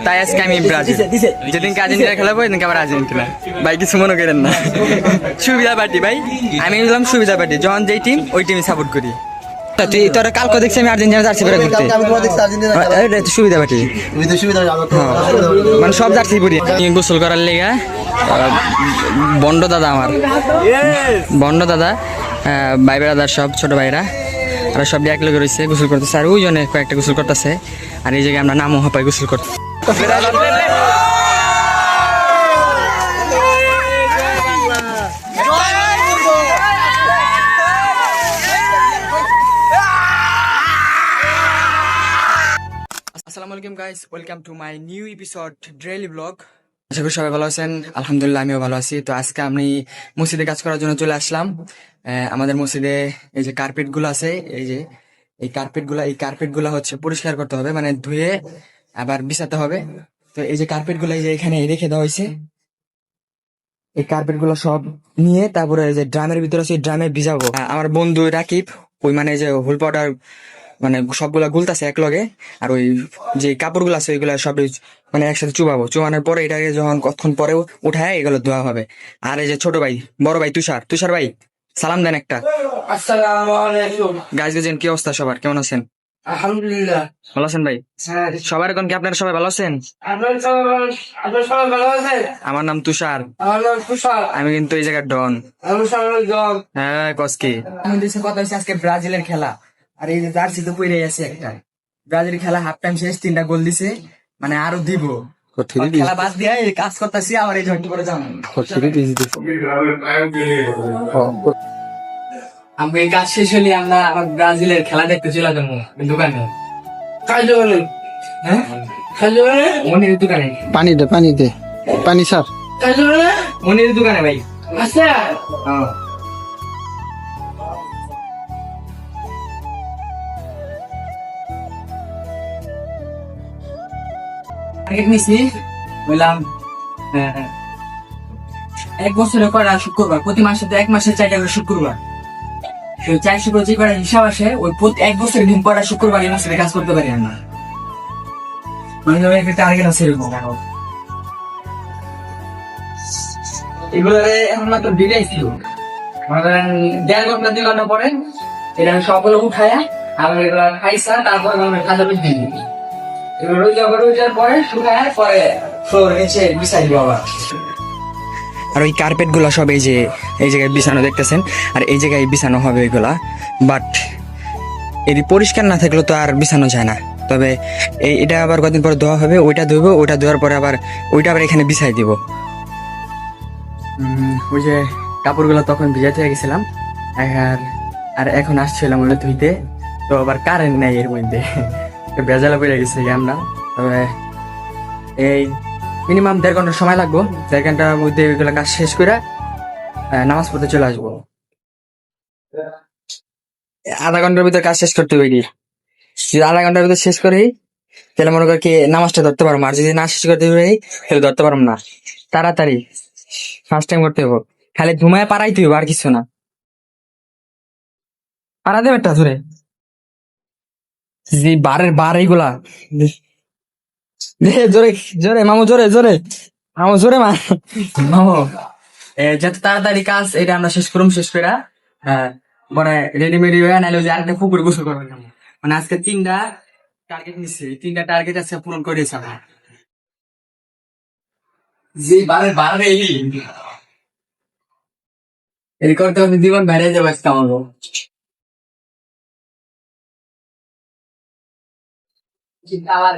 তাই আজকে আমি ব্রাজিল। যেদিনকে আর্জেন্টিনা খেলাবো এদিনকে আবার আর্জেন্টিনা। ভাই কিছু মনে করেন না, সুবিধা পার্টি ভাই। আমি বললাম সুবিধা পার্টি, যখন যেই টিম ওই টিমই সাপোর্ট করি। তুই তোরা কালকে দেখছি আমি আর্জেন্টিনা জার্সি পরে ঘুরতে, সুবিধা পার্টি মানে সব জার্সি পরি। গোসল করার লেগা বন্ড দাদা, আমার বন্ড দাদা, ভাই বেড়াদার সব ছোট ভাইরা আর সব এক লোক রয়েছে গোসল করতেছে। আর ওই জন্য কয়েকটা গোসল করতেছে। আর এই জায়গায় আমরা নামও হাঁপাই গোসল করতে। আসসালামু আলাইকুম guys, welcome to my new episode daily blog. আশা করি সবাই ভালো আছেন। আলহামদুলিল্লাহ আমিও ভালো আছি। তো আজকে আমি মসজিদে কাজ করার জন্য চলে আসলাম। আমাদের মসজিদে এই যে কার্পেট গুলো আছে, এই কার্পেট গুলা হচ্ছে পরিষ্কার করতে হবে, মানে ধুয়ে আবার বিছাতে হবে। তো এই যে কার্পেট গুলা এই যে এখানে রেখে দেওয়া হয়েছে, এই কার্পেট গুলো সব নিয়ে তারপরে এই যে ড্রামের ভিতরে আছে, ড্রামে ভিজাবো। আমার বন্ধু রাকিব ওই মানে যে হুল পাউডার মানে সবগুলা গুলতাছে এক লগে। আর ওই যে কাপড় গুলো আছে ওইগুলা সব মানে একসাথে চুবাবো। চুবানোর পরে এটাকে যখন কতক্ষণ পরে উঠায় এগুলো ধোয়া হবে। আর এই যে ছোট ভাই বড় ভাই তুষার ভাই সালাম দেন একটা। আসসালামু আলাইকুম। গাইজ গেছেন, কি অবস্থা সবার, কেমন আছেন? আলহামদুলিল্লাহ ভালো আছেন ভাই? হ্যাঁ, সবার এখন কি আপনারা সবাই ভালো আছেন? আপনার সবাই ভালো আছেন? আমার নাম তুষার, আমার নাম কুশাল। আমি কিন্তু এই জায়গার ডন। আমি সবাই জব। হ্যাঁ কসকি কথা হচ্ছে আজকে ব্রাজিলের খেলা। আর এই যে জার্সি তো পরে আছে একটা, ব্রাজিলের খেলা হাফ টাইম শেষ, 3টা গোল দিছে, মানে আরো দিব। খেলা বাদ দিয়ে এই কাজ করতেছি, আবার এই ঝন্টি করে যাবো। আমি এই কাজ শেষ হলে আমরা আবার ব্রাজিলের খেলা দেখতে চলে যাবো দোকানে। কাজে বলেন, হ্যাঁ কাজে বলেন, মনির দোকানে। পানি স্যার। কাজে বলেন। মনির দোকানে ভাই। আচ্ছা, হ্যাঁ টার্গেট নিছি, বললাম 1 বছরে করা শুক্রবার, প্রতি মাসে তো 1 মাসে 4টা করে শুক্রবার। সেই 4 শুক্রবার যে করা হিসাব আসে, ওই 1 বছরের দিন পড়া শুক্রবার এই মাসে কাজ করতে পারি না। মানে একটা টার্গেট আছে এরকম। এগুলোরে এখন মাত্র দিলেই ছিল, মনে করেন 1.5 ঘন্টা 2 ঘন্টা পরে এটা আমি সবগুলো উঠায়া আবার এগুলো খাইছা, তারপরে আমি খাজা পিস দিয়ে দিই। এগুলো রোজার পরে শুকায় পরে ফ্লোর নিচে বিছাই দিব আবার। আর ওই কার্পেট গুলা সব এই জায়গায় বিছানো দেখতেছেন, আর এই জায়গায় বিছানো হবে এগুলা। বাট এটি পরিষ্কার না থাকলে তো আর বিছানো যায় না। তবে এটা আবার কদিন পরে ধোয়া হবে, ওইটা ধুবো, ওইটা ধোয়ার পরে আবার ওইটা আবার এখানে বিছাই দিব। ওই যে কাপড়গুলো তখন ভিজাতে হয়ে গেছিলাম, আর এখন আসছিলাম ওগুলো ধুইতে, তো আবার কারেন্ট নাই এর মধ্যে, বেজালা পড়ে গেছে আমরা। তবে এই মিনিমাম 1.5 ঘন্টা সময় লাগবো। 1.5 ঘন্টার মধ্যে ওইগুলো কাজ শেষ করে নামাজ পড়তে চলে আসবো। আধা ঘন্টার ভিতরে কাজ শেষ করতে হবে। যদি আধা ঘন্টার ভিতরে শেষ করি তাহলে মনে করি কি নামাজটা ধরতে পারবো। আর যদি না শেষ করতে পারি তাহলে ধরতে পারবো না। তাড়াতাড়ি ফার্স্ট টাইম করতে হবো, খালি ধুমায় পারাইতে হইব, আর কিছু না। পারা দেবে একটা ধরে যে বার এইগুলা জোরে জোরে মামু, জোরে মামু, জোরে মামু। যত তাড়াতাড়ি কাজ এটা আমরা শেষ করুম, শেষ করে মানে রেডিমেডি হয়ে নাইলে যে আরেকটা পুকুরে গোসল করবো। মানে আজকে 3টা টার্গেট নিচ্ছি, 3টা টার্গেট আজকে পূরণ করেছি আমরা। যে বারে এই করতে আমি জীবন বাইরে যাবো আজকে আমাকে।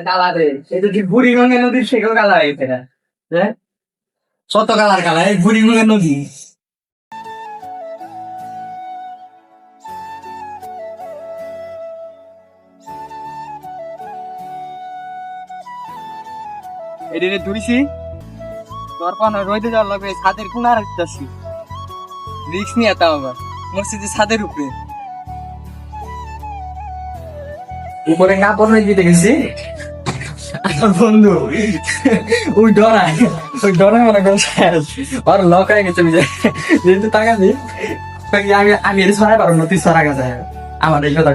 কালারে এটা কি বুড়িগঙ্গা নদীর সেগুলো কালার হয়েছে, কত কালার এই বুড়িগঙ্গা নদী। এটা ধুইছি, তারপর রইতে যাওয়ার লাগবে, ছাদের কোন আর যাচ্ছি, রিক্স নিয়ে তাও আবার মসজিদের ছাদের উপরে না পড়ে দিতে গেছি। আমার বন্ধু ওই ডরায় মনে করো আর লক হয়ে গেছে, যেহেতু তাকাবি আমি এটা সরাই পারবো না, তুই সরা গেছে আমার এই কথা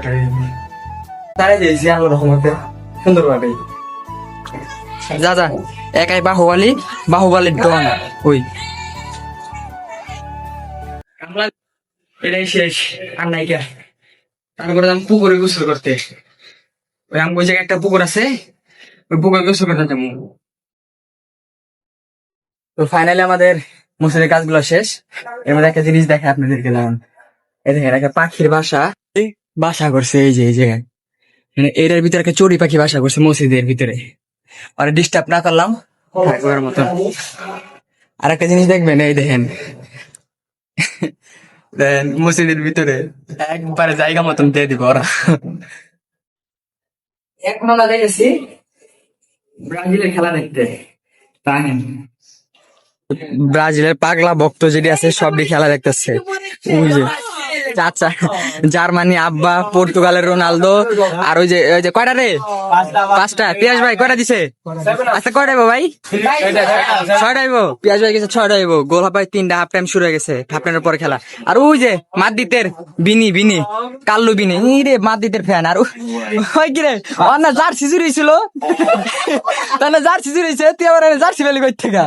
দাঁড়াই দিয়েছি আল্লাহ রহমতে সুন্দরভাবে। যা যা একাই বাহুবালির ডন ওই এটাই শেষ আর নাইকা। তারপরে আমি পুকুরে গোসল করতে, ওই ওই জায়গায় একটা পুকুর আছে, ওই পুকুরে গোসল করতে যাবো। তো ফাইনালি আমাদের মসজিদের কাজগুলো শেষ। এর মধ্যে একটা জিনিস দেখে আপনাদেরকে, যেমন এই দেখেন একটা পাখির বাসা করছে এই যে এই জায়গায়, মানে এটার ভিতরে একটা চড়ি পাখি বাসা করছে মসজিদের ভিতরে। আর ডিস্টার্ব না করলাম থাকবার মতন। আর একটা জিনিস দেখবেন, এই দেখেন মসজিদের ভিতরে একবারে জায়গা মতন দিয়ে দিব ওরা। এখন আমরা দেখেছি ব্রাজিলের খেলা দেখতে, ব্রাজিলের পাগলা ভক্ত যেটি আছে সবই খেলা দেখতেছে। ওই যে চাচা জার্মানি, আব্বা পর্তুগালের রোনালদো, আর ওই যে কয়টা রে, 5টা। পিয়াস ভাই কয়টা দিছে? আচ্ছা কয়টা আইবো ভাই? 6টা আইবো। পিয়াস ভাই গেছে 6টা আইবো। গোল ভাই 3টা, হাফ টাইম শুরু হয়ে গেছে, হাফ টাইমের পরে খেলা। আর ওই যে মাদ্রিদের বিনি কাল্লু বিনি রে মাদ্রিদের ফ্যান। আর ওই কি রে না জার্সি জুড়েছিল, তাহলে জার্সি জুড়েছে, তুই আবার জার্সি বেলি কই থেকে?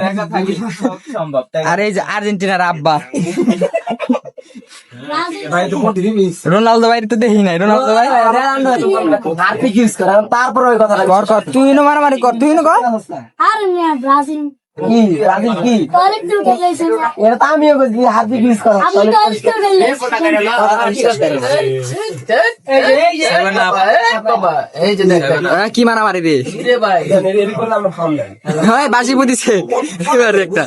আর এই যে আর্জেন্টিনার আব্বা রোনালদো ভাই তো দেখি নাই। রোনালদো ভাই তারপরে ওই কথা কর তুই মারামারি কর, তুই কর। আরে মিয়া ব্রাজিল কি ব্রাজিল কি আরেকটু খেলেছে এটা তো আমিও বলছি হার্দিক ইউজ করা আমি তো আরেকটু এই যে দেখ কি মারামারি রে ভাই এর করলে আমরা ফাউল নাই হ্যাঁ বাজি বুঝিছে এবার একটা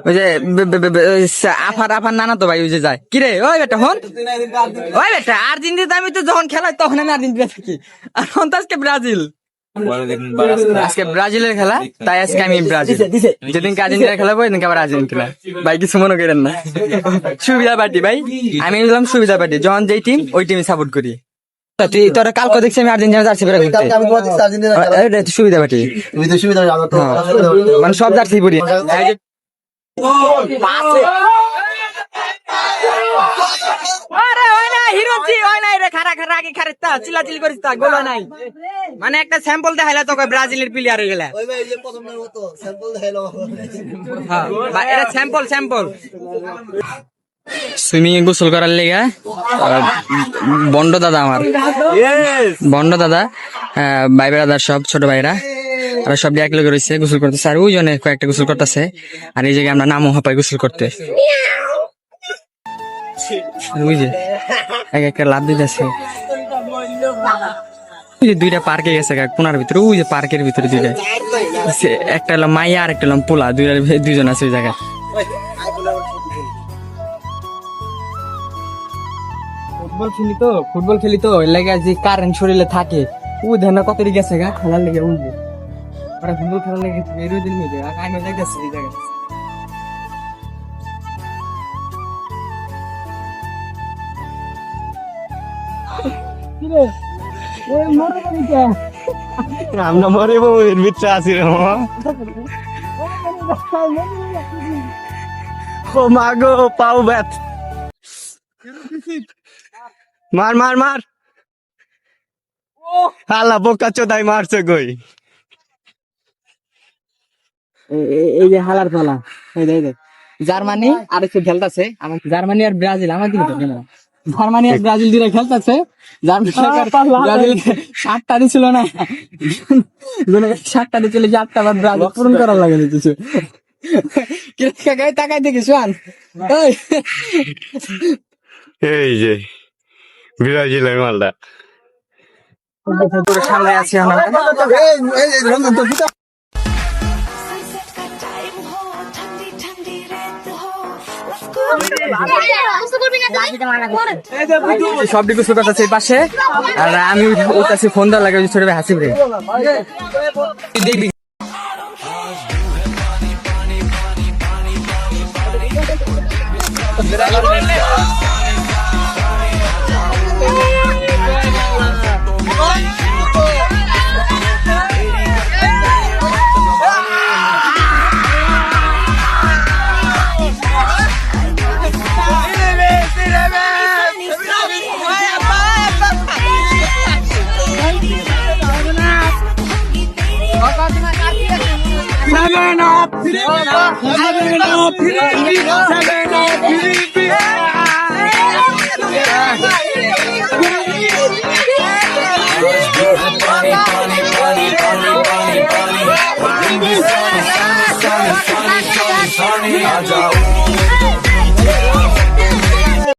ওই যে আফার নানা তো ভাই ওই যে যায় কি রে ওই বেটা হন ওই বেটা আর্জেন্টিনা আমি তো যখন খেলাই তখন আমি আর্জেন্টিনা থাকি, আর হন তো আজকে ব্রাজিল। আজকে ব্রাজিলের খেলা, তাই আজকে আমি ব্রাজিল। যেদিনকে আর্জেন্টিনা খেলাবো ওইদিনকে আবার আর্জেন্টিনা। ভাই কিছু মনে করেন না, সুবিধা পার্টি ভাই। আমি বললাম সুবিধা পার্টি, যখন যেই টিম ওই টিমে সাপোর্ট করি। তুই তোরা কালকে দেখছি আমি আর্জেন্টিনা জার্সি পরে ঘুরতে, সুবিধা পার্টি মানে সব জার্সি পরি। মানে একটা স্যাম্পল দেখাইলা তো ব্রাজিলের প্লেয়ার হয়ে গেলে এটা স্যাম্পল সুইমিং এ গোসল করার লেগে বন্ড দাদা, আমার বন্ড দাদা, ভাই বেড়াদার সব ছোট ভাইরা আর সব এক লোক রয়েছে গোসল করতেছে। আর ওই জনে কয়েকটা গোসল করতেছে, আর এই জায়গায় আমরা নামও হাঁপাই গোসল করতে। ওই যে এক একটা লাভ দিতেছে, দুইটা পার্কে গেছে কোনার ভিতরে, ওই যে পার্কের ভিতরে দুইটা, একটা হলো মাইয়া আর একটা হলো পোলা, দুইজন আছে ওই জায়গায়। ফুটবল খেলি তো লেগে যে কারেন্ট শরীরে থাকে, ও ধ্যান কত গেছে গা খেলার লেগে উঠবে, ওরা ফুটবল খেলার লেগে বেরোয় দিন মেয়েদের আমি দেখতেছি এই জায়গায়। আমরা মরে এর ভিতরে আছি রে ও মাগো পাও ব্যাট মার মার মার হালা বোকা চোদাই মারছে গই। এই যে হালার পালা, জার্মানি আর একটু খেলতেছে, জার্মানি আর ব্রাজিল আমার দিকে জার্মানি আর ব্রাজিল দিয়ে খেলতেছে। ব্রাজিল 7টা দিছিল না, 7টা দিছিল, 8টা আবার ব্রাজিল পূরণ করার লাগে কিছু। তাকাই দেখি শোন, এই যে ব্রাজিলের মালটা সামনে আছি আমরা। সব দিকে সুযোগ আছে পাশে, আর আমি ওর কাছে ফোন দেওয়া লাগে ছোট ভাই হাসিব রে দেখবি। आजा